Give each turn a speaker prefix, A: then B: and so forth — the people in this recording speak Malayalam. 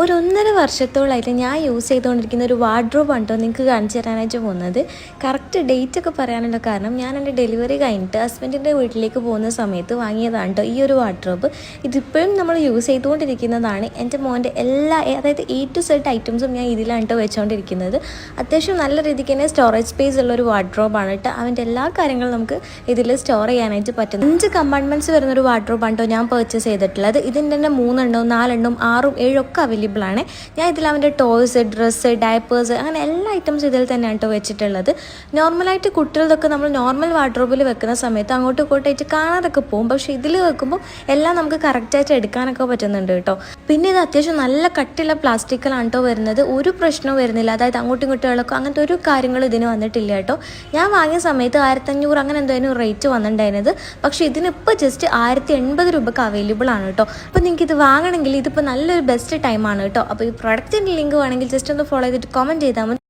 A: ഒരു 1.5 വർഷത്തോളമായിട്ട് ഞാൻ യൂസ് ചെയ്തുകൊണ്ടിരിക്കുന്ന ഒരു വാർഡ്രോബ് ആണ് കേട്ടോ നിങ്ങൾക്ക് കാണിച്ചു തരാനായിട്ട് പോകുന്നത്. കറക്റ്റ് ഡേറ്റ് ഒക്കെ പറയാനുള്ള കാരണം ഞാൻ എൻ്റെ ഡെലിവറി കഴിഞ്ഞിട്ട് ഹസ്ബൻഡിൻ്റെ വീട്ടിലേക്ക് പോകുന്ന സമയത്ത് വാങ്ങിയതാണ് കേട്ടോ ഈ ഒരു വാർഡ്രോബ്. ഇതിപ്പോഴും നമ്മൾ യൂസ് ചെയ്തുകൊണ്ടിരിക്കുന്നതാണ്. എൻ്റെ മോൻ്റെ അതായത് A to Z ഐറ്റംസും ഞാൻ ഇതിലാണ് കേട്ടോ വെച്ചുകൊണ്ടിരിക്കുന്നത്. അത്യാവശ്യം നല്ല രീതിക്ക് തന്നെ സ്റ്റോറേജ് സ്പേസ് ഉള്ളൊരു വാർഡ്രോബാണ് കേട്ടോ. അവൻ്റെ എല്ലാ കാര്യങ്ങളും നമുക്ക് ഇതിൽ സ്റ്റോർ ചെയ്യാനായിട്ട് പറ്റും. 5 കമ്പാർട്ട്മെൻറ്റ്സ് വരുന്നൊരു വാർഡ്രോബാണ് കേട്ടോ ഞാൻ പർച്ചേസ് ചെയ്തിട്ടുള്ളത്. ഇതിൻ്റെ തന്നെ 3 എണ്ണവും 4 എണ്ണവും 6ഉം 7 ഒക്കെ അവൈലബിൾ ആണ്. ഞാൻ ഇതിൽ അവൻ്റെ ടോയ്സ്, ഡ്രസ്സ്, ഡയപ്പേഴ്സ് അങ്ങനെ എല്ലാ ഐറ്റംസ് ഇതിൽ തന്നെയാണ് കേട്ടോ വെച്ചിട്ടുള്ളത്. നോർമലായിട്ട് കുട്ടികളതൊക്കെ നമ്മൾ നോർമൽ വാർഡ്രോബിൽ വെക്കുന്ന സമയത്ത് അങ്ങോട്ടും ഇങ്ങോട്ടായിട്ട് കാണാതൊക്കെ പോകും. പക്ഷേ ഇതിൽ വെക്കുമ്പോൾ എല്ലാം നമുക്ക് കറക്റ്റായിട്ട് എടുക്കാനൊക്കെ പറ്റുന്നുണ്ട് കേട്ടോ. പിന്നെ ഇത് അത്യാവശ്യം നല്ല കട്ടിയുള്ള പ്ലാസ്റ്റിക്കിലാണ് കേട്ടോ വരുന്നത്. ഒരു പ്രശ്നവും വരുന്നില്ല. അതായത് അങ്ങോട്ടും ഇങ്ങോട്ടും ഇളക്കും അങ്ങനത്തെ ഒരു കാര്യങ്ങൾ ഇതിന് വന്നിട്ടില്ല കേട്ടോ. ഞാൻ വാങ്ങിയ സമയത്ത് 1500 അങ്ങനെ എന്തായാലും റേറ്റ് വന്നിട്ടുണ്ടായിരുന്നത്. പക്ഷേ ഇതിനിപ്പോൾ ജസ്റ്റ് 1080 രൂപയ്ക്ക് അവൈലബിൾ ആണ് കേട്ടോ. അപ്പോൾ നിങ്ങൾക്ക് ഇത് വാങ്ങണമെങ്കിൽ ഇതിപ്പോൾ നല്ലൊരു ബെസ്റ്റ് ടൈമാണ് കേട്ടോ. അപ്പോൾ ഈ പ്രൊഡക്റ്റിൻ്റെ ലിങ്ക് വേണമെങ്കിൽ ജസ്റ്റ് ഒന്ന് ഫോളോ ചെയ്തിട്ട് കമൻറ്റ് ചെയ്താൽ മതി.